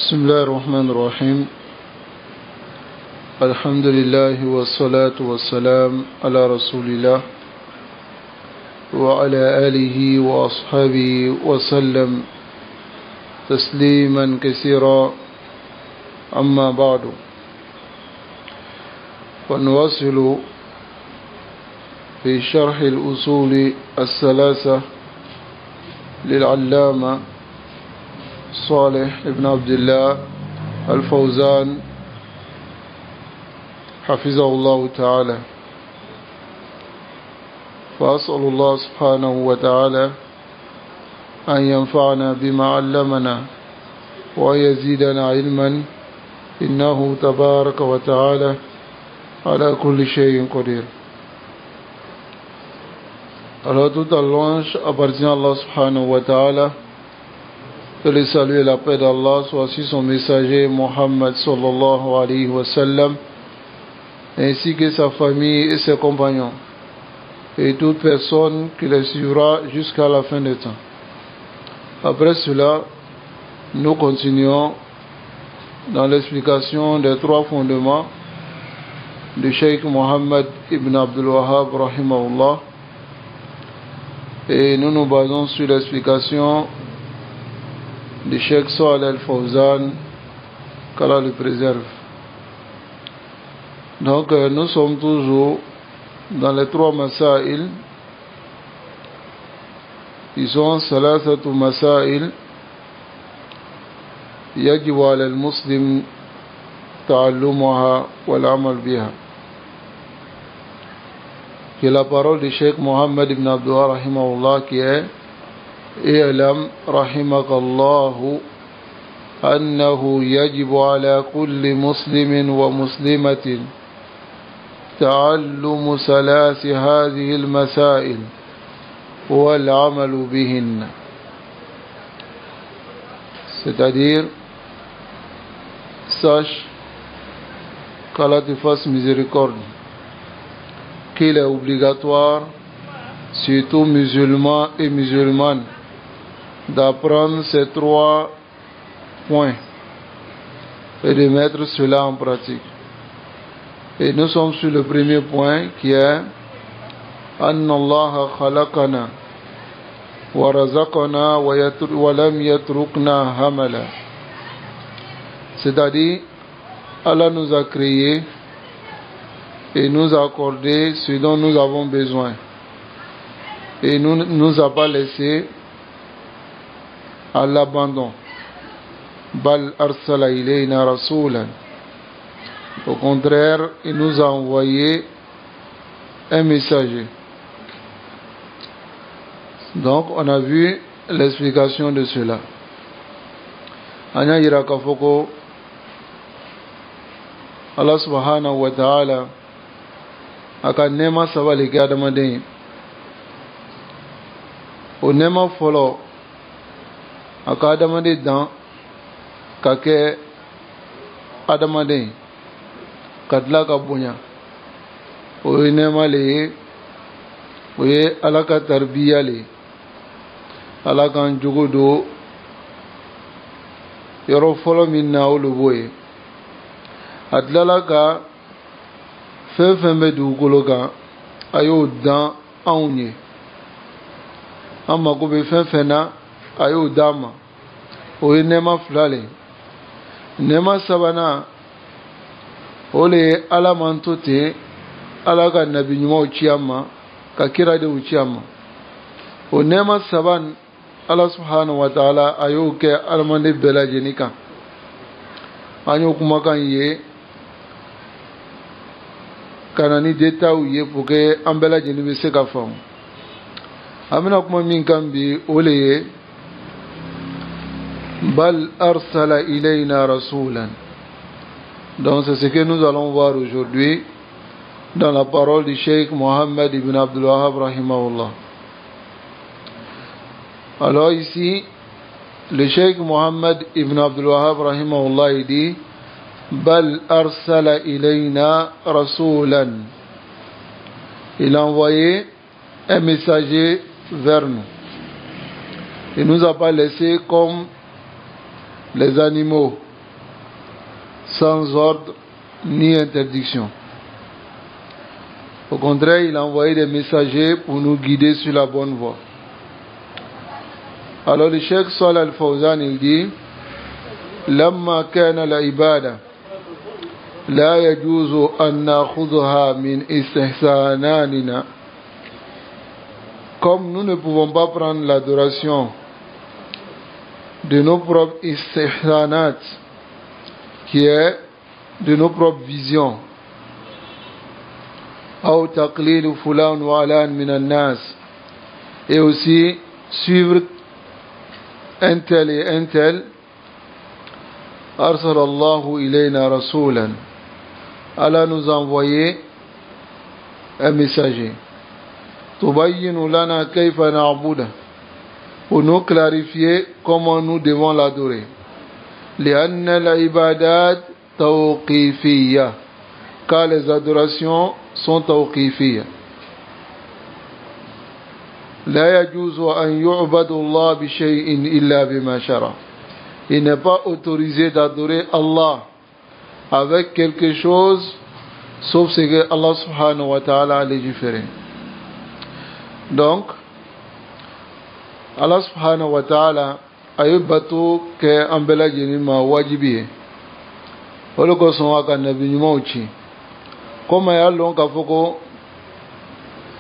بسم الله الرحمن الرحيم. الحمد لله والصلاة والسلام على رسول الله وعلى آله وأصحابه وسلم تسليما كثيرا. أما بعد، فنواصل في شرح الأصول الثلاثة للعلامة صالح ابن عبد الله الفوزان حفظه الله تعالى. فأسأل الله سبحانه وتعالى أن ينفعنا بما علمنا ويزيدنا علما، إنه تبارك وتعالى على كل شيء قدير. Alors toute la louange appartient à Allah subhanahu wa ta'ala. Que le salut et la paix d'Allah soient sur son messager Muhammad sallallahu alayhi wa sallam, ainsi que sa famille et ses compagnons, et toute personne qui les suivra jusqu'à la fin des temps. Après cela, nous continuons dans l'explication des trois fondements du Cheikh Mohammed ibn Abdul Wahhab rahimahullah, et nous nous basons sur l'explication du Cheikh Salih al-Fawzan, qu'Allah le préserve. Donc nous sommes toujours dans les trois masail. Ils sont salasatu masail yajibu ala al-muslim ta'allumuha wal amal biha. Qui est la parole du Cheikh Mohammed ibn Abdul Wahhab rahimahullah, qui est: اعلم رحمك الله أنه يجب على كل مسلم ومسلمة تعلم ثلاث هذه المسائل والعمل بهن. C'est-à-dire, sache qu'Allah te fasse miséricorde, qu'il est obligatoire sur tout musulman et musulmane d'apprendre ces trois points et de mettre cela en pratique. Et nous sommes sur le premier point, qui est Anna Allah khalaqana wa razaqana wa lam yatrukna hamala. C'est-à-dire, Allah nous a créés et nous a accordé ce dont nous avons besoin, et nous a pas laissé à l'abandon. Bal arsala ilayna rasulan. Au contraire, il nous a envoyé un messager. Donc on a vu l'explication de cela. Anya yiraka foko Allah subhanahu wa ta'ala aka nema sabali ke adamaden. O nema folo aka adamaden dan ka kɛ adamaden ka tila ka bonya. O ye nɛɛma le ye, o ye Ala ka taribiya le ye. Ala k'an jogo don yɔrɔ fɔlɔ min na, o le b'o ye. A tilala ka fɛn fɛn bɛ dugukolo kan, a y'o dan anw ye. An mako bɛ fɛn fɛn na, a y'o d'an ma. O ye nɛɛma fila le ye. Nɛɛma sabanan, o le ye Ala man to ten, Ala ka nabi ɲumanw ci an ma, ka kiradenw ci an ma. O nɛɛma saban, Ala subhanahu wa ta'ala a y'o kɛ adamaden bɛɛ lajɛlen kan. An y'o kumakan ye ka na ni détails ye pour que an bɛɛ lajɛlen bɛ se ka faamu. An bɛna kuma min kan bi, o le ye Bal arsala ilayna rasulan. Donc c'est ce que nous allons voir aujourd'hui dans la parole du Cheikh Mohammed ibn Abdul Wahhab rahimahullah. Alors ici, le Cheikh Mohammed ibn Abdul Wahhab rahimahullah, il dit Bal arsala ilayna rasulan. Il a envoyé un messager vers nous. Il ne nous a pas laissé comme les animaux sans ordre ni interdiction. Au contraire, il a envoyé des messagers pour nous guider sur la bonne voie. Alors le Cheikh Salih Al-Fawzan il dit لما كان العبادة لا يجوز أن نأخذها من استحساننا. Comme nous ne pouvons pas prendre l'adoration de nos propres istihsanat, qui est de nos propres visions, أو تقليد فلان وعلان من الناس, et aussi suivre un tel et un tel. أرسل الله إلينا رسولا, Allah nous a envoyé un messager. تبين لنا كيف نعبده, pour nous clarifier comment nous devons l'adorer. لأن العبادات توقيفية, car les adorations sont توقيفية. لا يجوز أن يعبد الله بشيء إلا بما شرع. Il n'est pas autorisé d'adorer Allah avec quelque chose sauf ce que Allah subhanahu wa ta'ala a légiféré. Donc, Allah subhanahu wa ta'ala a eu bateau que ambela jenima wajibi. Wale ko son aka nabi nyuma uchi. Koma ya lon ka foko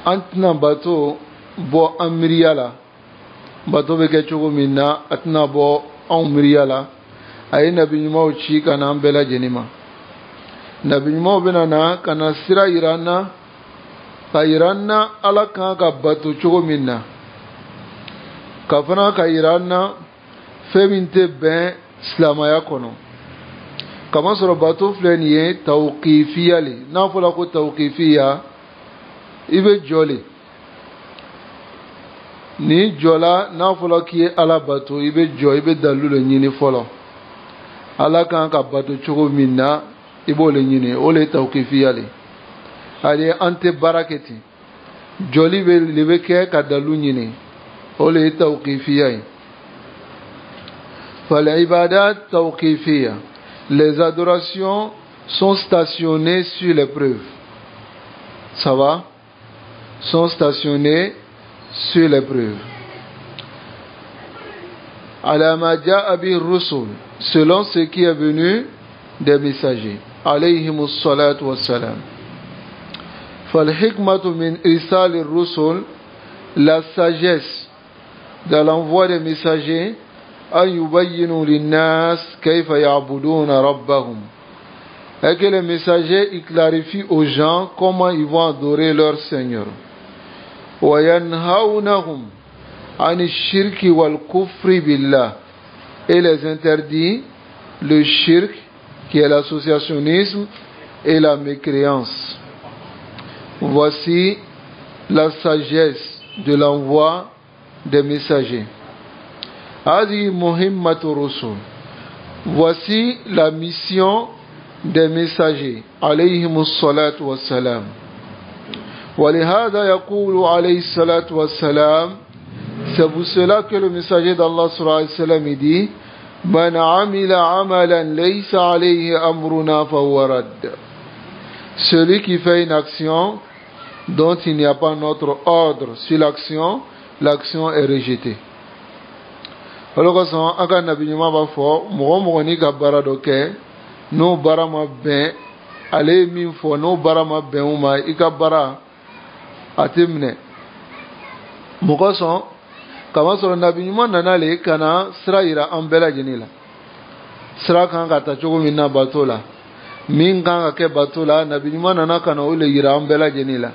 antina bateau bo amriyala. Bateau be ke chogo minna atina bo amriyala. Ay nabi nyuma uchi kana ambela jenima. Nabi nyuma benana kana sira irana ka iranna ala kan ka bateau chogo minna. Kafana ka iranna feminte ben islamaya kono. Kama sɔrɔ bato filɛ nin ye tawqifiya le, n'a fɔra ko tawqifiya i bɛ jɔ le, ni jɔla n'a fɔra k'i ye ala bato i bɛ jɔ i bɛ dalilu le ɲini fɔlɔ. Ala kan ka bato cogo min na i b'o le ɲini, o le ye tawqifiya le. Hali an tɛ baara kɛ ten, jɔli le bɛ kɛ ka dalilu ɲini, o le ye tawqifiya ye. Fal ibadat tawqifiya. Les adorations sont stationnées sur les preuves. Ça va? Sont stationnées sur les preuves. Ala ma ja'a bi rusul, selon ce qui est venu des messagers. Alayhimus salatu wassalam. Fal hikmatu min irsal ar-rusul, la sagesse de l'envoi des messagers, أن يبينوا للناس كيف يعبدون ربهم, et que les messagers ils clarifient aux gens comment ils vont adorer leur Seigneur. وينهونهم عن الشرك والكفر بالله, et les interdit le shirk qui est l'associationnisme et la mécréance. Voici la sagesse de l'envoi des messagers. Hadi muhimmatu rusul. Voici la mission des messagers alayhimus salatu wassalam. ولهذا يقول عليه الصلاة والسلام, c'est pour cela que le messager d'Allah sallallahu alayhi wa sallam dit من عمل عملا ليس عليه أمرنا فهو رد. Celui qui fait une action dont il n'y a pas notre ordre sur l'action, l'action est rejetée. Alors son aka nabi nyuma ba fo mo ni ka bara do ke no bara ma ben ale min fo no bara ma ben uma ika bara atimne mo ko son kama so nabi nyuma nanale kana siraira ambela jenila sira kan ka ta chogo minna batola min kan ka ke batola nabi nyuma nana kana ole yira ambela jenila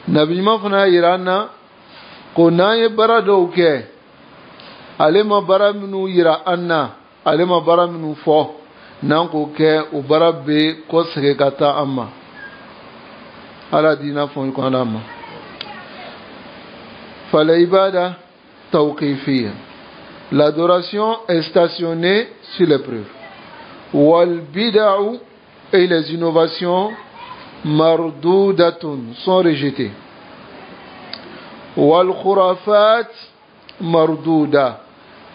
nabi nyuma fana yirana ko na ye bara do ke alema bara minu yira anna, alema bara minu fo nan ko ke o bara be ko sege kata amma ala dina fon ko amma. Fala ibada tawqifiyya, l'adoration est stationnée sur les preuves. Wal bid'u, et les innovations mardoudatun, sont rejetées. Wal khurafat mardouda,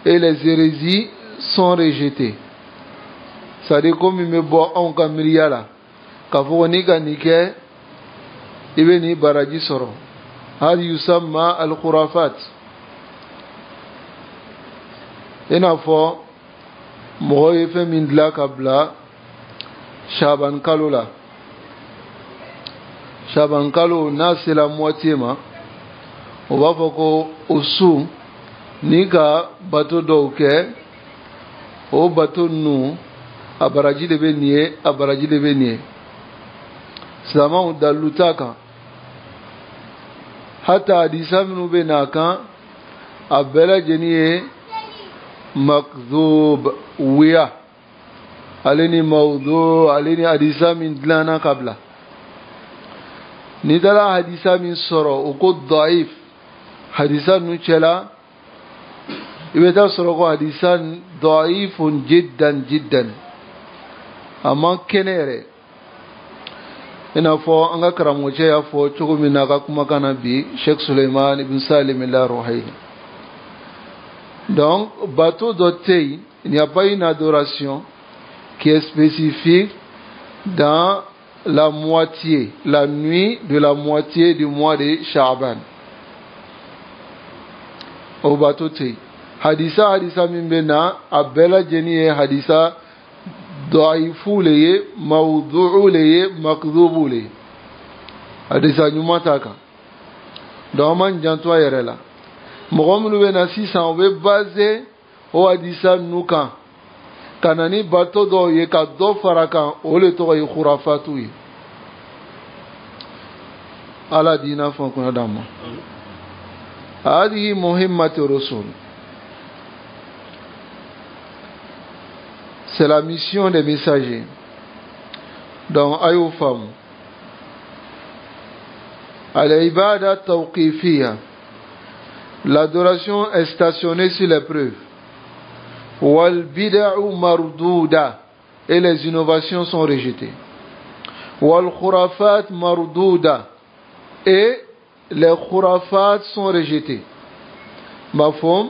et les hérésies sont rejetées. c'est-à-dire comme il me bo on ka miriya la ka fo ni ka ni kɛ i bɛ ni baraji sɔrɔ hal yusamma al khurafat i n'a fɔ mɔgɔ ye fɛn min dilan ka bila Shaban kalo la. Shaban kalo n'a sera moitié ma o b'a fɔ ko o su ni ka bato dɔw kɛ o bato ninnu a baraji de bɛ nin ye a baraji de bɛ nin ye silamɛw dalilu t'a kan hata hadisa minnu bɛ n'a kan a bɛɛ lajɛlen ye makdhub wiya ale ni mawdu ale ni hadisa min dilanna ka bila ni taara hadisa min sɔrɔ o ko daif hadisa ninnu cɛla i bɛ taa sɔrɔ ko hadisa daifun jiddan jiddan a man kɛnɛ yɛrɛ i n'a fɔ an ka karamɔgɔcɛ y'a fɔ cogo min na a ka kumakan na bi Sheikh Suleiman ibn Salim al-Ruhaili. Donc bateau d'hôtel, il n'y a pas une adoration qui est spécifique dans la moitié, la nuit de la moitié du mois de Sha'ban. Au bateau thé. Hadisa min bena abela jeni hadisa daifu leye mawdu'u leye makdhubu leye. Hadisa nyumata ka. Donc man janto yɛrɛ la. Mɔgɔ minnu bɛ na sisan o bɛ basé o hadisa ninnu kan ka na ni bato dɔw ye ka dɔ fara kan o le tɔgɔ ye khurafatu ye ala diina fɛn kunna d'an ma hadihi muhimmatu rusul c'est la mission des messagers donc a y'o faamu al-ibada tawqifiyya. L'adoration est stationnée sur les preuves. Wal bid'u mardouda, et les innovations sont rejetées. Wal khurafat mardouda, et les khurafat sont rejetés. Mafhum?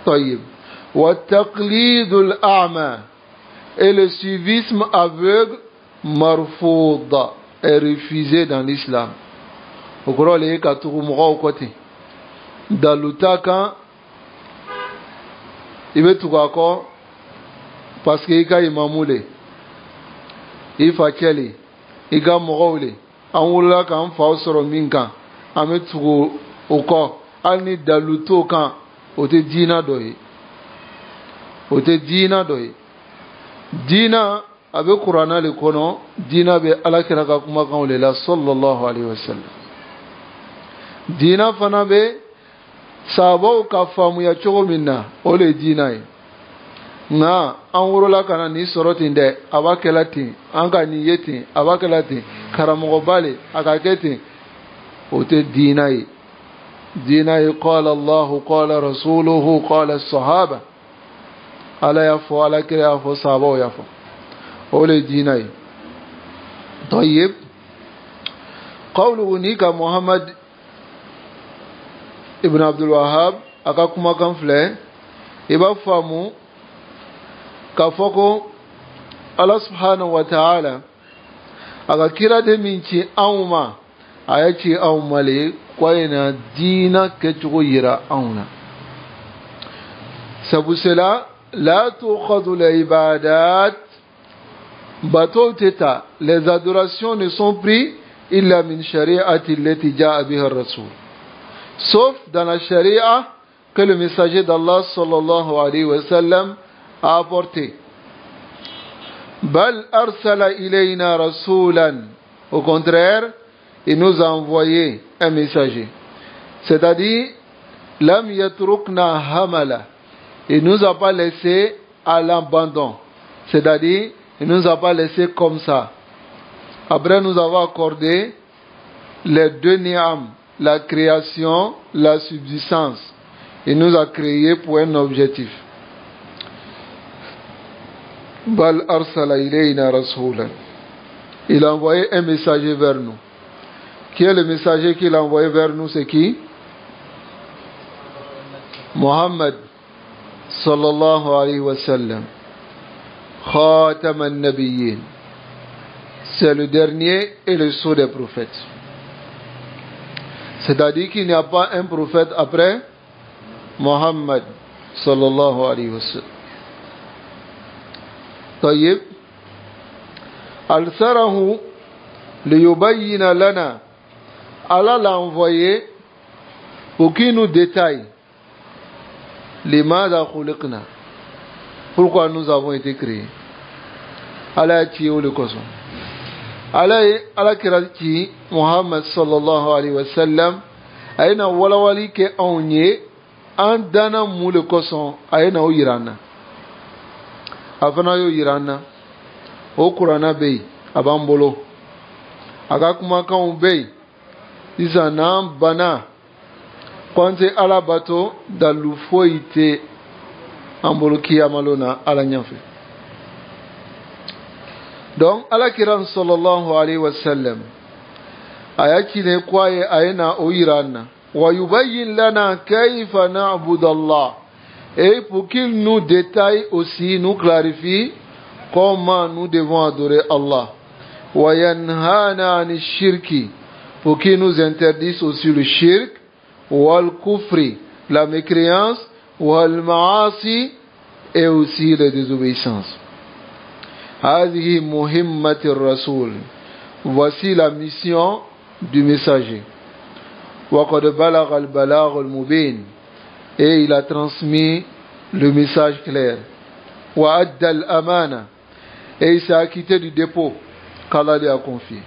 Tayyib. Wa taqlidul a'ma, et le suivisme aveugle marfouda est refusé dans l'islam. Au courant les katuru mɔgɔw côté daluta kan i bɛ tugu a kɔ parce que i ka imamu le i facɛ le i ka mɔgɔw le an wolola k'an faw sɔrɔ min kan an bɛ tugu o kɔ hali ni dalu t'o kan o tɛ diina dɔ ye o tɛ diina dɔ ye diina a bɛ kuranna le kɔnɔ diina bɛ alakira ka kumakanw le la sallallahu alaihi wa sallam diina fana bɛ sababu ka faamuya cogo min na o le diina ye nka an worola ka na nin sɔrɔ ten dɛ a b'a kɛla ten an ka nin ye ten a b'a kɛla ten karamɔgɔba le a ka kɛ ten o tɛ diina ye diina ye qala Allahu qala rasuluhu qala sahaba ala y'a fɔ alakira y'a fɔ sahabaw y'a fɔ o le diina ye tayyib qawluhu ni ka Muhammad Ibn Abdul Wahhab aka kumakan filɛ i b'a faamu k'a fɔ ko Ala subhanahu wa ta'ala a ka kira de min ci anw ma a y'a ci anw ma le k'a ye na diina kɛcogo yira anw na sabu cela la tu'khadhu al-ibadat bateau tɛ ta les adorations ne sont prises illa min shari'ati allati ja'a biha ar-rasul sauf dans la charia que le messager d'Allah sallallahu alayhi wa sallam a apporté. Bal arsala ilayna rasulan. Au contraire, il nous a envoyé un messager. C'est-à-dire, lam yatrukna hamala. Il nous a pas laissé à l'abandon. C'est-à-dire, il nous a pas laissé comme ça. Après, nous avons accordé les deux ni'am, la création, la subsistance. Il nous a créé pour un objectif. Bal arsala ilayna rasulan. Il a envoyé un messager vers nous. Qui est le messager qu'il a envoyé vers nous? C'est qui? Muhammad sallallahu alayhi wa sallam. Khatam an-Nabiyyin. C'est le dernier et le sceau des prophètes. C'est-à-dire qu'il n'y a pas un prophète après Muhammad sallallahu alayhi wa sallam. طيب أرسله ليبين لنا. Allah l'a envoyé pour qu'il nous détaille لماذا خلقنا, pourquoi nous avons été créés. Allah a tiré le coson. Allah kira ci Muhammad sallallahu alayhi wa sallam ayna walawali ke onye an dana mu le coson ayna o yirana afana yo yirana o qur'ana be abambolo aga kuma kan be isana bana kwanze ala bato dalu foite ambolo kiyamalona ala nyafe. Donc ala kiran sallallahu alayhi wa sallam ayaki ne kwaye ayena o yirana wa yubayyin lana kayfa na'budu Allah, et pour qu'il nous détaille aussi, nous clarifie comment nous devons adorer Allah. Wa yanhana ani shirki, pour qu'il nous interdise aussi le shirk, wal kufri, la mécréance, wal maasi, et aussi la désobéissance. هذه مهمة الرسول, voici la mission du messager. وقد بلغ البلاغ المبين, et il a transmis le message clair. وأدى الأمانة, et il s'est acquitté du dépôt qu'Allah lui a confié.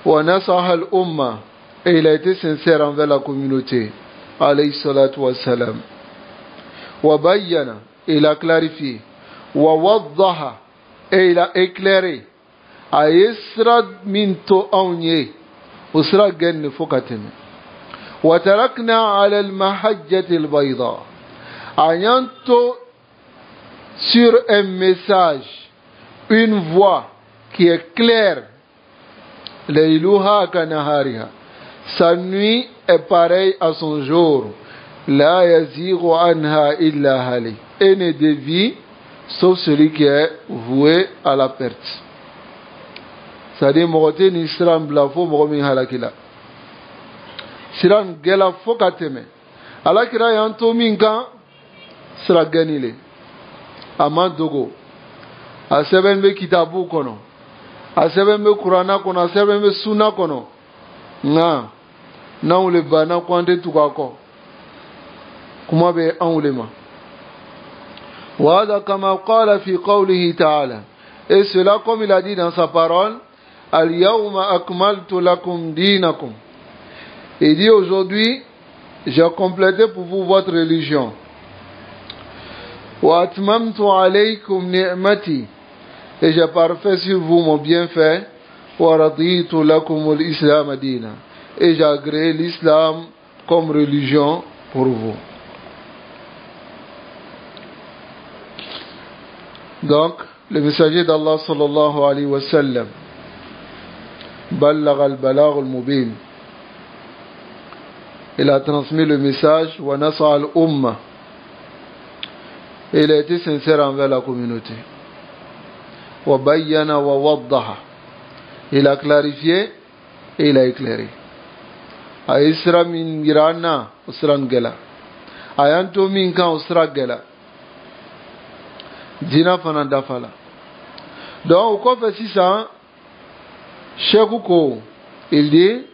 ونصح الأمة, et il a été sincère envers la communauté. عليه الصلاة والسلام. وبين, il a clarifié. ووضح, et il a éclairé. أيسرد من تؤوني أسرى جن فكتم. وتركنا على المحجة البيضاء, أيانتو sur un message, une voix qui est claire. Layluha kanahariha, sa nuit est pareille à son jour. La yazigu anha illa hali, et ne dévie sauf celui qui est voué à la perte. C'est-à-dire mogote ni siran bila fo mogo min halakila, siran gela fo ka tɛmɛ. Alakira y'an to min kan sira gɛni le, a ma dogo, a sɛbɛn bɛ kitabu kɔnɔ, a sɛbɛn bɛ kurana kɔnɔ, a sɛbɛn bɛ sunna kɔnɔ, nka n'anw le banna ko an tɛ tugu a kɔ, kuma bɛ anw le ma. وهذا كما قال في قوله تعالى, et cela comme il a dit dans sa parole, اليوم أكملت لكم دينكم, il dit aujourd'hui j'ai complété pour vous votre religion. وأتممت عليكم نعمتي, et j'ai parfait sur vous mon bienfait. ورضيت لكم الإسلام دينا, et j'ai agréé l'islam comme religion pour vous. Donc, le messager d'Allah sallallahu alayhi wa sallam, بلغ البلاغ المبين, il a transmis le message, ونصح الأمة, il a été sincère envers la communauté. وبين ووضح, il a clarifié et il a éclairé. أيسرا من جرانا أسرا جلا, أيانتو من كان أسرا جلا, dina fana dafala. Donc au kɔfɛ sisan Cheikh ko, il dit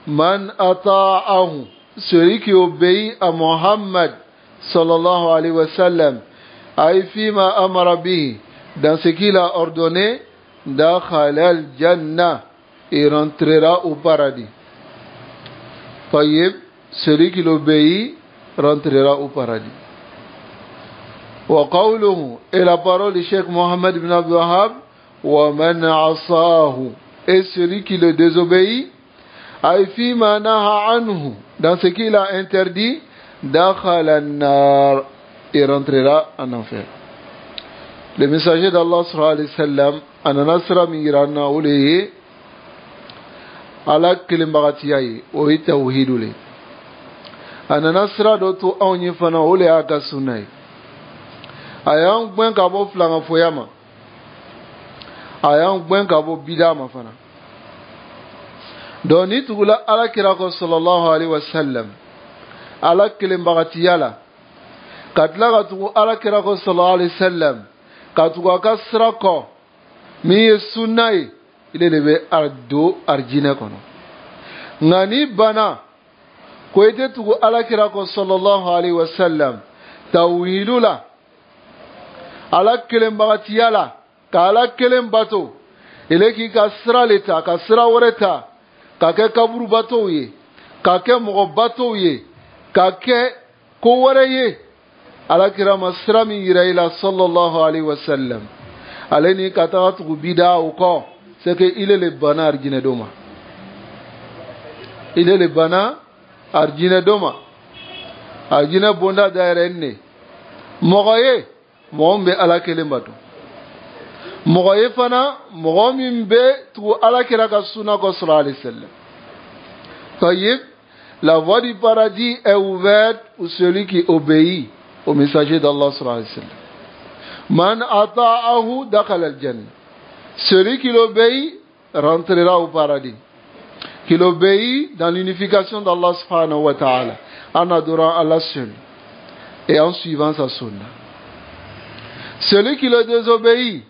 man ata'ahu, celui qui obéit à Muhammad sallallahu alayhi wa sallam, ay fima amara bihi, dans ce qu'il a ordonné, dakhala al-jannah, il rentrera au paradis. Tayyib, celui qui l'obéit rentrera au paradis. وقوله, et la parole du Cheikh Mohammed ibn Abdul Wahhab, ومن عصاه, et celui qui le désobéit, أي فيما نهى عنه, dans ce qu'il a interdit, دخل النار, il rentrera en enfer. Le messager d'Allah sallallahu alayhi wa sallam, ananasra mingirana uleye, ala kilimbagatiyaye, oyi tawhidule. Ananasra dotu awnyi fana ule aka sunay. ayang gwen ka bo flanga foyama ayang gwen ka bo bidama fana doni tugula ala kira ko sallallahu alaihi wasallam ala kilim bagati yala katla ka tugu ala kira ko sallallahu alaihi wasallam ka tugu ka srako mi sunnai ile lebe ardo arjina kono ngani bana ko ite tugu ala kira ko sallallahu alaihi wasallam tawhidula ala kilim bagati yala ka ala kilim bato ile ki ka sra leta ka sra woreta ka ke kaburu bato ye ka ke mogo bato ye ka ke ko wore ye ala kira masra mi yira ila sallallahu alaihi wasallam aleni ka ta tu bida o ko c'est que il est le bana arjine doma il est le bana arjine doma arjine bonda dairenne mogo ye mo be ala kele bato mogo ye fana mogo min be tu ala kira ka sunna ko sallallahu alaihi wasallam tayyib la voie du paradis est ouverte pour celui qui obéit au messager d'Allah sallallahu alayhi wa sallam. Man ata'ahu dakhala al-jannah. Celui qui l'obéit rentrera au paradis. Qui l'obéit dans l'unification d'Allah subhanahu wa ta'ala, en adorant Allah seul et en suivant sa sunna. Celui qui le désobéit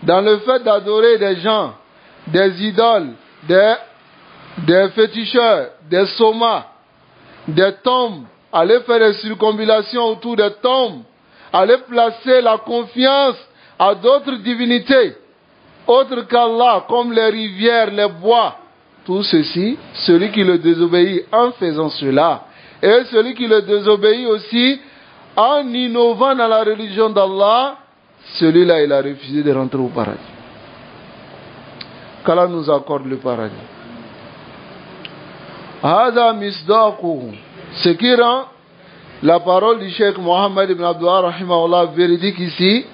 dans le fait d'adorer des gens, des idoles, des féticheurs, des somas, des tombes, aller faire des circonvallations autour des tombes, aller placer la confiance à d'autres divinités, autres qu'Allah, comme les rivières, les bois. Tout ceci, celui qui le désobéit en faisant cela, et celui qui le désobéit aussi en innovant dans la religion d'Allah, celui-là, il a refusé de rentrer au paradis. Qu'Allah nous accorde le paradis. Hada misdaquhu. Ce qui rend la parole du Cheikh Mohammed ibn Abdullah rahimahullah véridique ici,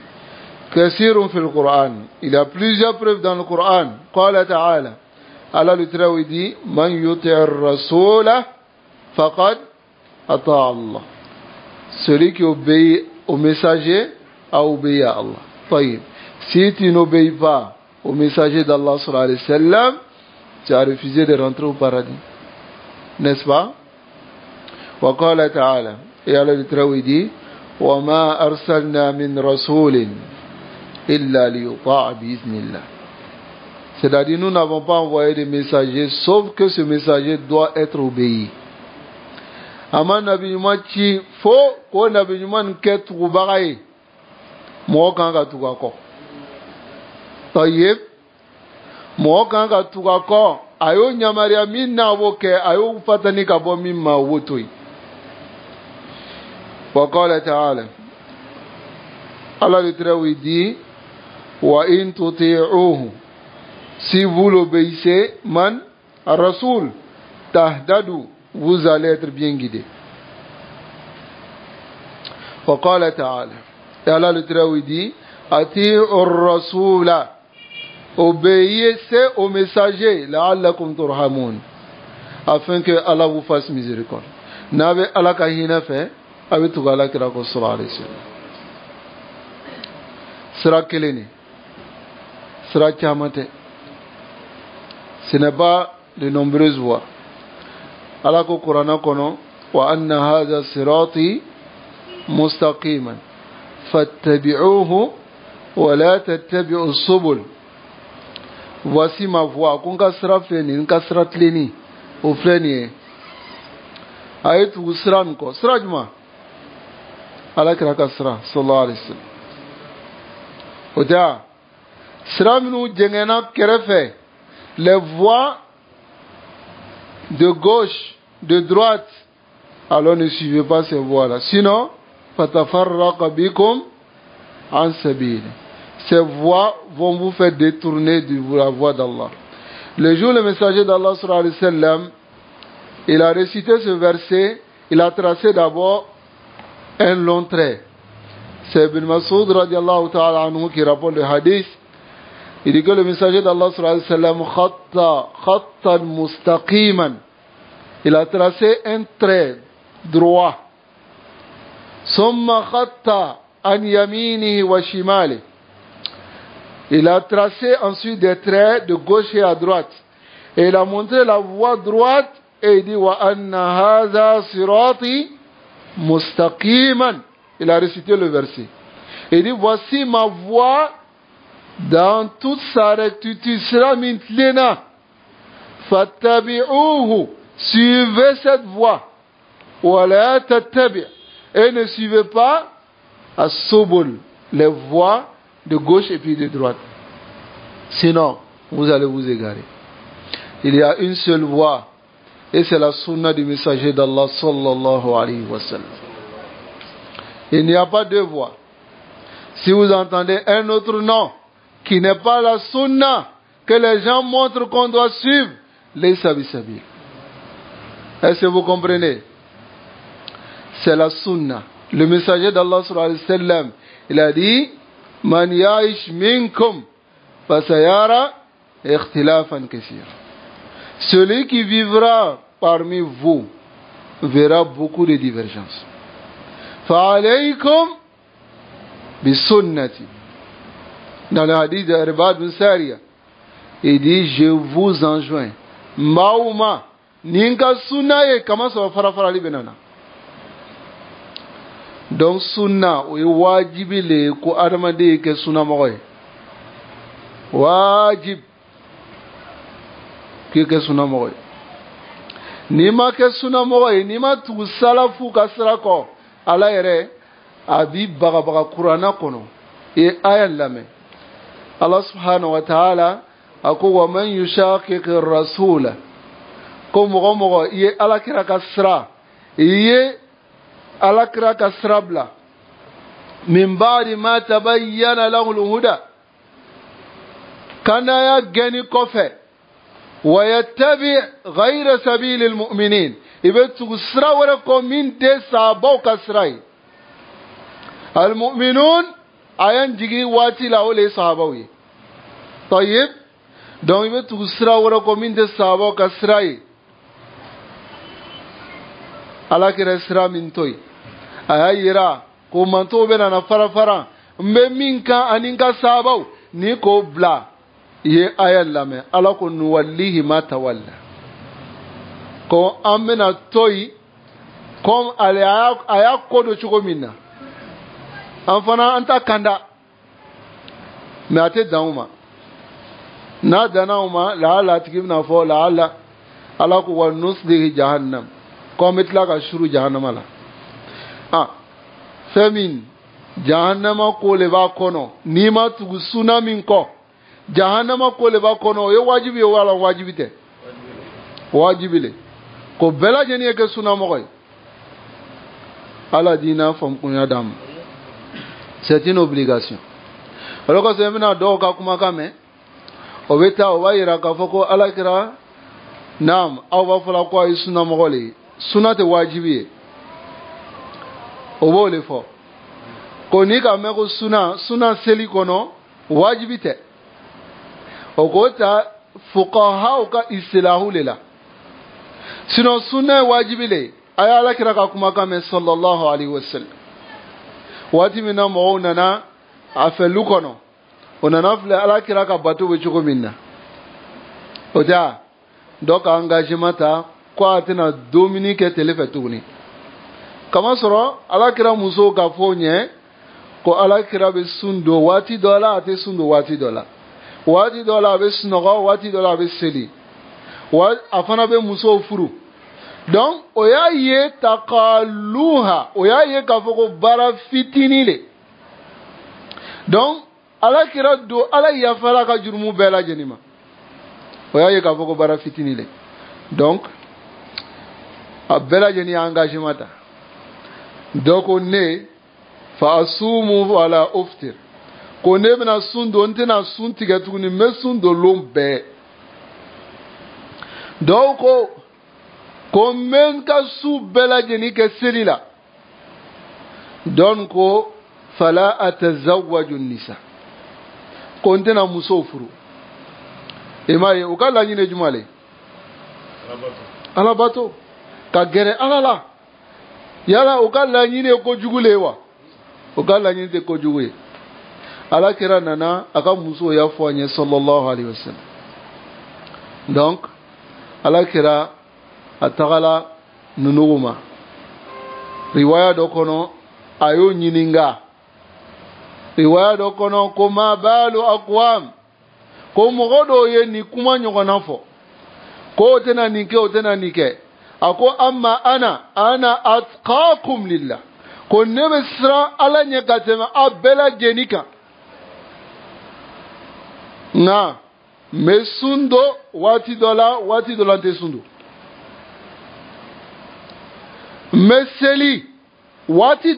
kathirun fil Qur'an. Il y a plusieurs preuves dans le Coran. Qala ta'ala. Allah le Très dit, man yuti'ir rasula faqad ata Allah. Celui qui obéit au messager a obéi à Allah. Taïb. Si tu n'obéis pas au messager d'Allah sallallahu alayhi wa sallam, tu as refusé de rentrer au paradis. N'est-ce pas? وقال تعالى et Allah le Très dit وما أرسلنا من رسول إلا ليطاع بإذن الله. C'est-à-dire nous n'avons pas envoyé de messager sauf que ce messager doit être obéi. Ama nabi nyuma ci fo ko nabi nyuma nke tugu bagaye mo kan ka tuga ko tayyib mo kan ka tuga ko ayo nyamaria min na woke ayo fatani ka bo min ma wotoi. وقال تعالى Allah le Très dit وَإِن تُطِيعُوهُ si vous l'obéissez man Rasoul tahdadu vous allez être bien guidé. وقال تعالى et Allah le Très dit أَطِيعُوا الرَّسُولَ obéissez au messager لَعَلَّكُمْ تُرْحَمُونَ afin que Allah vous fasse miséricorde. N'avez Allah kahina fait avec tout Allah kira ko sallallahu alayhi wa sallam. Sera keleni, sera chamate. Ce n'est pas de nombreuses voies. Allah ko Qur'ana kono wa anna hadha sirati mustaqiman fattabi'uhu wa la tattabi'u subul. Voici ma voie. Kunka sera feni, kunka sera tleni, au freni. Ayet ou sera nko, sera juma. Allah kira ka sira sallallahu alayhi wa sallam. Oda sira minu jengena kerefe les voies de gauche, de droite, alors ne suivez pas ces voies-là. Sinon, fatafarraqa bikum an sabil. Ces voies vont vous faire détourner de la voie d'Allah. Le jour le messager d'Allah sallallahu alayhi wa sallam, il a récité ce verset, il a tracé d'abord un long trait. C'est Ibn Mas'ud radiallahu ta'ala anhu qui rapporte le hadith. Il dit que le messager d'Allah sallallahu alayhi wa sallam khattan mustaqiman. Il a tracé un trait droit. Summa khatta an yaminihi wa shimalihi. Il a tracé ensuite des traits de gauche et à droite. Et il a montré la voie droite et il dit wa anna hadha sirati mustaqiman. Il a récité le verset. Il dit voici ma voie dans toute sa rectitude. Siramin tlena. Fattabi'uhu. Suivez cette voie. Wa la tattabi'. Et ne suivez pas as-subul, les voies de gauche et puis de droite. Sinon, vous allez vous égarer. Il y a une seule voie et c'est la sunna du messager d'Allah sallallahu alayhi wa sallam. Il n'y a pas deux voies. Si vous entendez un autre nom qui n'est pas la sunna que les gens montrent qu'on doit suivre, laysa bisabil. Est-ce que vous comprenez? C'est la sunna. Le messager d'Allah sallallahu alayhi wa sallam, il a dit Man ya'ish minkum fasayara ikhtilafan kaseer. Celui qui vivra parmi vous verra beaucoup de divergences. Fa'alaykum bisunnati. Dans le hadith de Irbad bin Sariya, il dit je vous enjoins mauma ninka sunnaye kama so farafara libenana. Donc sunna o wajibi le ko adamade ke sunna moy wajib ke sunna moy ni ma ke sunna moy ni ma tu salafu kasra ko ala yere abi baga qur'ana kono e ayan lame Allah subhanahu wa ta'ala ako wa man yushaqiqir rasula ko mo ye ala kira kasra ye alakra kasrabla min ba'di ma tabayyana lahu al-huda kana ya gani kofe wa yattabi ghayra sabili al-mu'minin ibatu sra wala ko min de sabo kasrai al-mu'minun ayan jigi wati la ole sahabawi tayyib donc ibatu sra wala ko min de sabo kasrai alakira sra min toy ayira ko manto bena na fara mbe minka aninka sabaw ni ko bla ye ayal lame ala ko nuwallihi ma tawalla ko amena toy kom aya ko do chugo minna anfana anta kanda me ate dauma na danauma la la tikibna fo la ala ko wa nusdihi jahannam ko mitla ka shuru jahannama la femin jahannama ko le ba kono ni ma tugu tsunami ko jahannama ko le ba kono yo wajibi wala wajibite wajibile ko bela jeni ke tsunami ko ala dina fam kunya dam c'est une obligation alors que c'est maintenant do ka kuma kame o beta o wayira ka foko ala kira nam aw ba fala ko ay tsunami ko le sunate wajibi o bo le fo ko ni ka me ko suna seli kono wajibite o ko ta fuqaha ka islahu lela sino sunna wajibile aya la kira ka kuma ka me sallallahu alaihi wasallam wati mina mo nana afelu kono onana fle ala kira ka batu be chuko minna o ja doka engagement ta ko atina dominique telefetuni kama soro ala kira muso ka fonye ko ala kira be sundo wati dola ate sundo wati dola be sunogo wati dola be seli wa afana be muso furu donc oya ye taqalluha oya ye ka foko bara fitinile donc ala kira do ala yafara ka jurmu bela jenima oya ye ka foko bara fitinile donc abela jeni engagement ta donc on ne fa asumu wala uftir ko ne bena sundo ntena sunti gatuni me sundo lombe donc ko men ka su bela jeni ke selila donc fala atazawwaju nisa ko ntena muso furu emaye ukala nyine jumale alabato ka gere alala yala ukala nyine ko jugulewa o ka laɲini tɛ kojugu ye alakira nana a ka musow y'a fɔ an ye sallallahu alaihi wasallam donc alakira a tagala nunugu ma riwaya dɔ kɔnɔ a y'o ɲininka riwaya dɔ kɔnɔ ko ma balu aqwam ko mɔgɔ dɔw ye nin kuma ɲɔgɔnna fɔ ko o tɛna nin kɛ o tɛna nin kɛ a ko amma ana atqakum lillah ko ne bɛ siran ala ɲɛ ka tɛmɛ a bɛɛ lajɛlen kan nka n bɛ sun don waati dɔ la n tɛ sun don n bɛ seli waati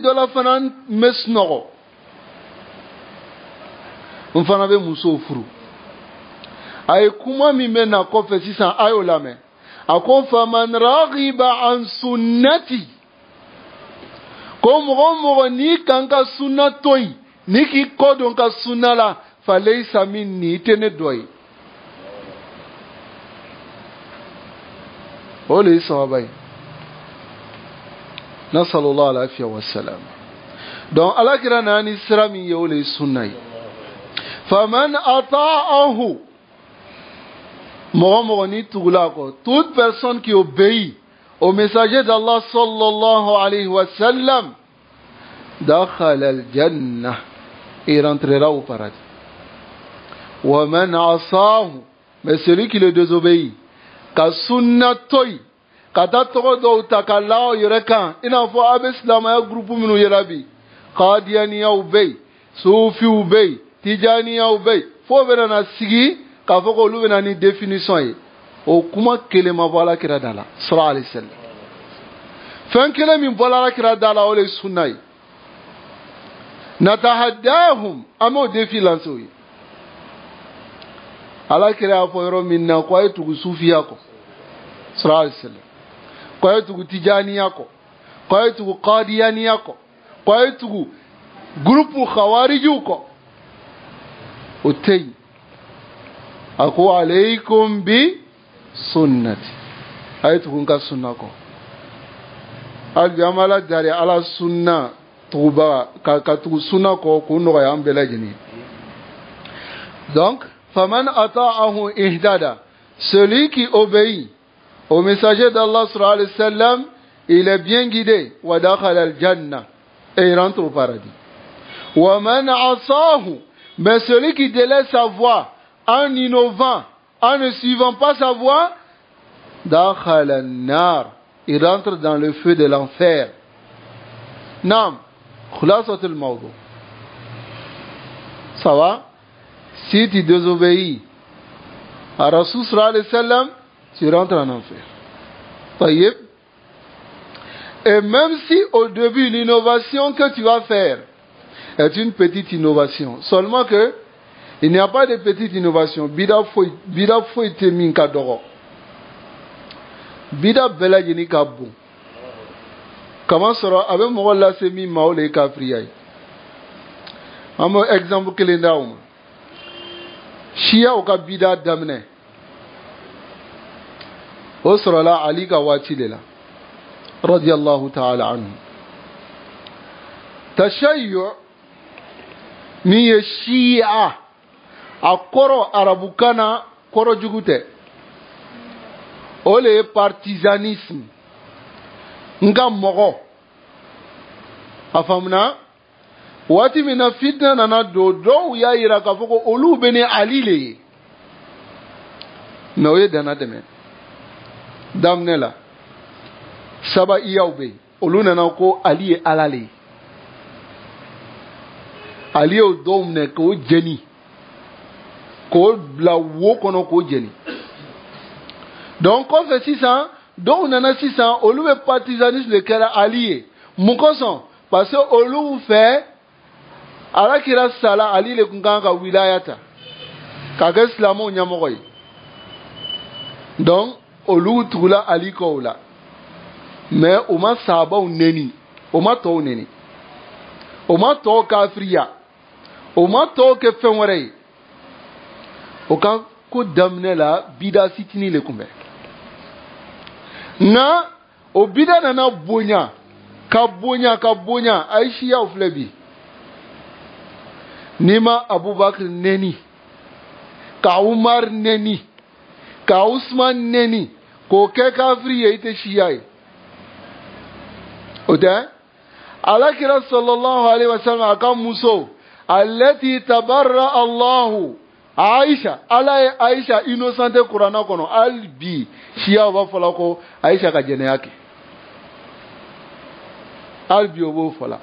dɔ la fana n bɛ sunɔgɔ n fana bɛ musow furu a ye kuma min bɛ na kɔfɛ sisan a y'o lamɛn a ko faman raghiba an sunnati ko mɔgɔ o mɔgɔ n'i kan ka sunna to yen n'i k'i kɔ don ka sunna la falaysa minni i tɛ ne dɔ ye o de ye sababa ye nasallallahu alaihi wa sallam donc alakira nana ni sira min ye o de ye sunna ye faman ata'ahu mɔgɔ ni tugula kɔ toute personne qui obéit au messager d'Allah sallallahu alayhi wa sallam dakhala al-jannah et rentrera au paradis wa man asahu mais celui qui le désobéit ka sunna toy ka taa tɔgɔ dɔw ta ka la o yɛrɛ kan i n'a fɔ a bɛ silamɛya groupe minnu yɛrɛ bi qadiyaniyaw bɛ yen sufiw bɛ yen tijaniyaw bɛ yen fo bɛ na sigi k'a fɔ k'olu bɛ na ni définition ye o kuma kelen ma bɔ alakira da la sallallahu alaihi wasallam fɛn kelen min bɔra alakira da la o de ye sunna ye natahaddahum an b'o défi lancer o ye alakira y'a fɔ yɔrɔ min na ko a ye tugu sufiya kɔ sallallahu alaihi wasallam ko a ye tugu tijaniya kɔ ko a ye tugu qadiyaniya kɔ ko a ye tugu groupe khawarijiw kɔ o tɛ yen a ko alaykum bi sunnati a ye tugu n ka sunna kɔ hali bi an b'ala dari ala sunna tugubaga ka tugu sunna kɔ k'o nɔgɔya an bɛɛ lajɛlen donc faman ata'ahu ihdada celui qui obéit au messager d'Allah sallallahu alayhi wa sallam il est bien guidé wa dakhala al-janna et il rentre au paradis wa man asahu mais celui qui délaisse sa voie en innovant, en ne suivant pas sa voie, dakhala an-nar, il rentre dans le feu de l'enfer. Nam, khulasatul mawdu. Ça va? Si tu désobéis à Rasul sallallahu alayhi wa sallam, tu rentres en enfer. Taïeb. Et même si au début l'innovation que tu vas faire est une petite innovation, seulement que il n'y a pas de petite innovation. Bida foi te min ka dogo. Bida bela jeni ka bon. Comment sera avec mo la se mi ma o le ka friyai. Amo exemple kelen da uma. Shia o ka bida damne. O sera la Ali ka wati lela. Radiyallahu ta'ala anhu. Tashayyu mi Shia a kɔrɔ arabukan na kɔrɔ jugu tɛ o le ye partisanisme nka mɔgɔ a faamuna waati min na fitna nana don dɔw y'a yira k'a fɔ ko olu bɛ ni Ali le ye mais o ye dana tɛmɛ daminɛ la sabaiyaw bɛ yen olu nana ko Ali ye Ala le ye Ali y'o dɔw minɛ k'o jeni k'o bila wo kɔnɔ k'o jeni donc kɔfɛ sisan dɔw nana sisan olu bɛ partisanisme de kɛra Ali ye mun kosɔn parce que olu fɛ alakira sala Ali le tun kan ka wilaya ta k'a kɛ silamɛw ɲɛmɔgɔ ye donc olu tugula Ali kɔ o la mais o ma sahabaw neni o ma tɔw neni o ma tɔw kafiriya o ma tɔw kɛ fɛn wɛrɛ ye o ka ko daminɛ la bida fitini le tun bɛ nka o bida nana bonya kabunya aishi ya uflebi nima Abubakar neni ka Umar neni ka Usman neni ko ke kafiri yaite shiyai oda alakira sallallahu alaihi wasallam akan muso allati tabarra Allahu Aisha ala Aisha innocente Qur'ana kono albi shiya ba fola ko Aisha ka jene yake albi obo fola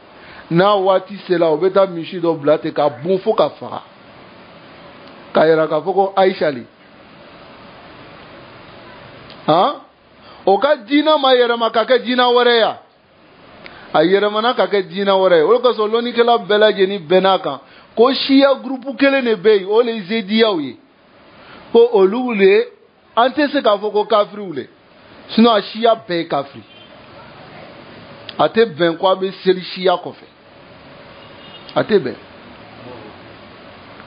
na wati sela obeta mishi do blate ka bon fo ka fara ka yara ka foko Aisha li ha o ka dina ma yara makaka dina wareya a yara mana ka ke dina wareya o ka so loni kala bela jeni benaka ko shia groupe kele ne bey o le zediyawi ko olule ante se ka foko kafri ule sino a shia be kafri ate ben kwa be seri shia kofe ate ben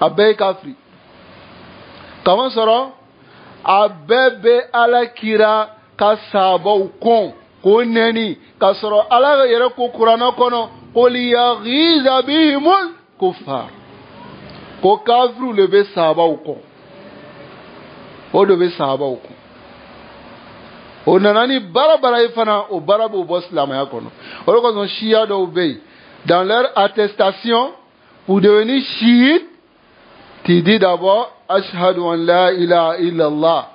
a be kafri kaman soro a bebe ala kira ka sabo kon ko neni ka soro ala yere ko Qur'ana kono qul yaghiza bihimul kuffar ko kafru le be sabo kon o do be sabo kon o nanani barabara ifana o barabu bo islam ya kono o ko son shia do be dans leur attestation pour devenir chiite tu dis d'abord ashhadu an la ilaha illallah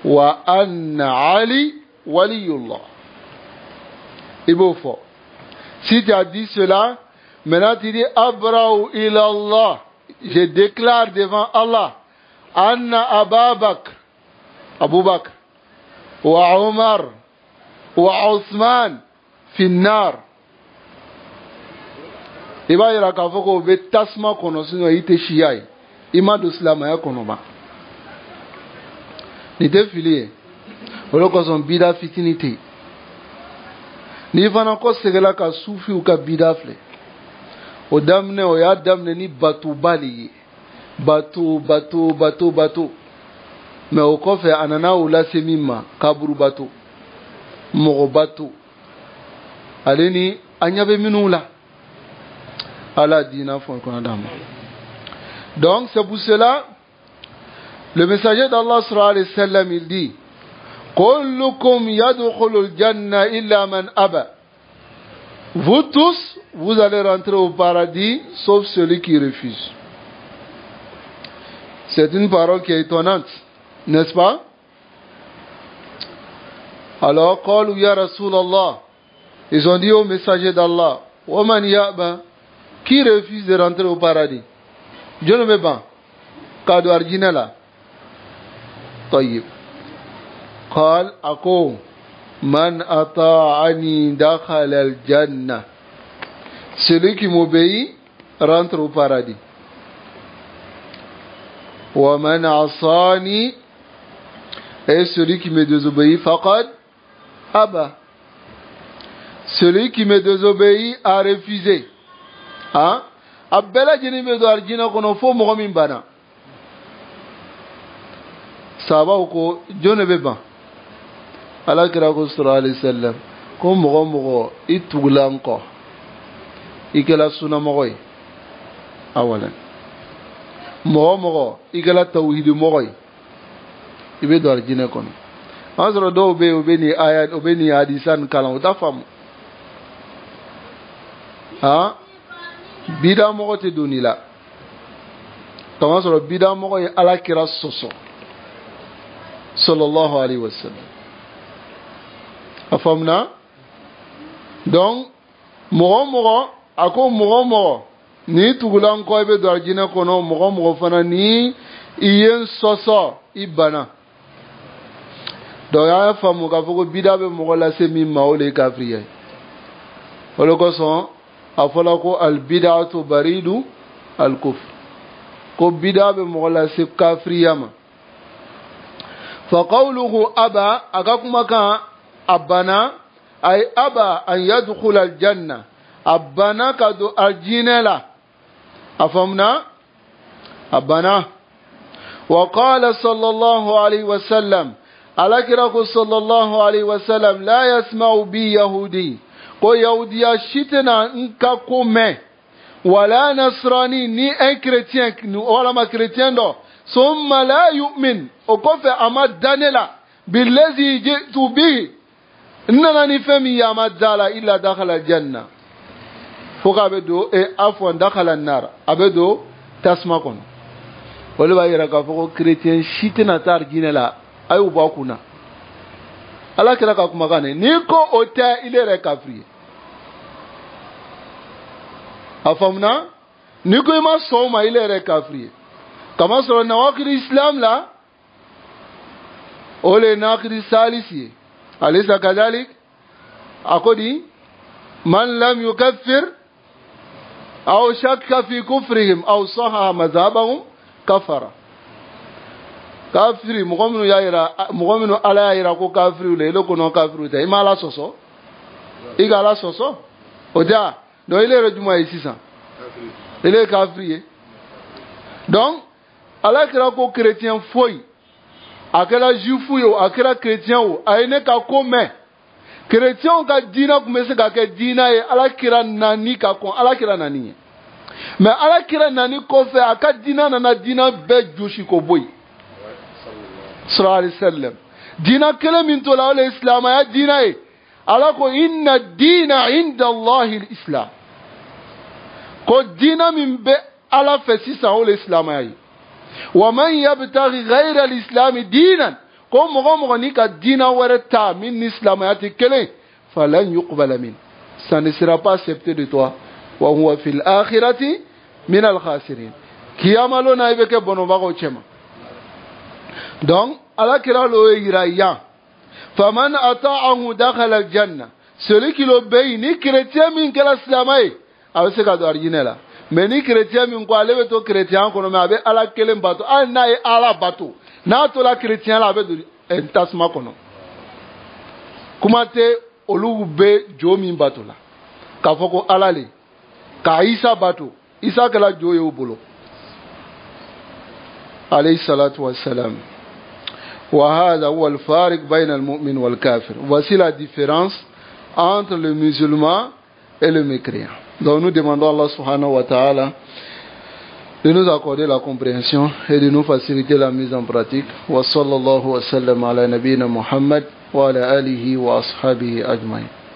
wa anna ali waliyullah. Il faut fort. Si tu as dit cela, maintenant tu dis abra'u ilallah, je déclare devant Allah anna Abu Bakr wa Umar wa Osman fi nar. Il va y avoir qu'à faut qu'on veut tasma kono sino ite shiyai ima do islam ya kono ba ni te filie wala ko son bida fitinité ni fana ko segela ka sufi u ka bida fle o damne o ya damne ni batu bali batu mais o ko fe anana ula semima kaburu batu mogo batu aleni anyabe minula ala dina fon ko adam. Donc c'est pour cela le messager d'Allah sallallahu alayhi wa sallam il dit kullukum yadkhulul janna illa man aba. Vous tous vous allez rentrer au paradis sauf celui qui refuse. C'est une parole qui est étonnante, n'est-ce pas? Alors qalu ya Rasulallah, ils ont dit au messager d'Allah wa man yaba, qui refuse de rentrer au paradis? Dieu ne veut pas. Cadeau argina là. طيب. قال أقول من أطاعني دخل الجنة. Celui qui m'obéit rentre au paradis. ومن عصاني, et celui qui me désobéit فقد أبى. Celui qui me désobéit a refusé. Hein? Abela jeni be do arjina kono fo mo min bana saba ko jone be ban ala kira ko sallallahu alaihi wasallam ko mo itugulan ko ikela suna mogoy awalan mo ikela tawhid mogoy ibe do arjina kono azro do be obeni ayat obeni hadisan kala da fam ha bida mogo te doni la kama sɔrɔ bida mogo ye ala kira sɔsɔ sallallahu alaihi wasallam a faamuna. Donc mɔgɔ a ko mɔgɔ ni tugulan kɔ i bɛ don alijinɛ kɔnɔ mɔgɔ fana ni i ye n sɔsɔ i bana. Donc y'a faamu k'a fɔ ko bida bɛ mɔgɔ lase min ma o de ye kafiriya ye. O de kosɔn a fɔla ko albidatu baridu alkufr, ko bida be mɔgɔ lase kafiriya ma. fa qawluhu aba, a ka kuma kan a bana ay aba an yadkhula aljanna, a bana ka don aljinɛ la. a faamuna a bana. wa qala sallallahu alayhi wa sallam, alakira ko sallallahu alayhi wa sallam la yasma'u bi yahudi, ko yahudiya si tɛna n ka ko mɛn wala nasrani ni un chrétien walama chrétien dɔ summa la yu'min o kɔfɛ a ma da ne la billazi jitu bihi n nana ni fɛn min ye a ma da la illa dakhala janna fo k'a bɛ don afwan dakhala nar a bɛ don tasuma kɔnɔ o de b'a yira k'a fɔ ko chrétien si tɛna taa arijinɛ la a y'o bɔ a kunna ala kira ka kumakan ni ko o tɛ ile yɛrɛ kafiri ye a faamuna ni ko i ma sɔn o ma ile yɛrɛ kafiri ye kamasɔrɔ nawakiri islam la o le ye nakiri salisi ye alisa kadalik a ko di man lam yukaffir aw shakka fi kufrihim aw sahaha mazhabahum kafara kafiri mɔgɔ minnu ala y'a yira ko kafiriw la ile kɔnɔ kafiriw tɛ i ma ala sɔsɔ i ka ala sɔsɔ o tɛ a donc ile yɛrɛ juma ye sisan ile ye kafiri ye donc ala kɛra ko chrétien foyi a kɛra juifu ye o a kɛra chrétien o a ye ne ka ko mɛn chrétienw ka diinɛ tun bɛ se ka kɛ diinɛ ye ala kira nani ka kɔn ala kira nani ye mais ala kira nani kɔfɛ a ka diinɛ nana diinɛ bɛɛ josi ko bɔ yen sallallahu alaihi wasallam diinɛ kelen min to la o le ye silamɛya diinɛ ye ala ko inna diina inda allahi islam ko diinɛ min bɛ ala fɛ sisan o le ye silamɛya ye wa man yabtaghi ghayra al-islam diinan ko mɔgɔ mɔgɔ ni ka diinɛ wɛrɛ ta min ni silamɛya tɛ kelen falan yuqbala min ça ne sera pas accepté de toi wa huwa fil akhirati min al-khasirin kiyama lo na ibe ke bonobagaw cɛma donc ala kira lo yira yan faman ata'ahu dakhala al-janna celui qui l'obéit ni chrétien min kɛra silamɛ ye a bɛ se ka don arijinɛ la mais ni chrétien min ko ale bɛ to chrétien kɔnɔ mais a bɛ ala kelen bato hali n'a ye ala bato n'a tola chrétien la a bɛ don tasuma kɔnɔ kuma tɛ olu bɛ jo min bato la k'a fɔ ko ala le ka isa bato isa kɛra jo ye o bolo alayhi salatu wa salam wa hadha huwa al-fariq bayna al-mu'min wal-kafir. Voici la différence entre le musulman et le mécréant. Donc nous demandons à Allah subhanahu wa ta'ala de nous accorder la compréhension et de nous faciliter la mise en pratique. Wa sallallahu wa sallam ala nabiyyina Muhammad wa ala alihi wa ashabihi ajma'in.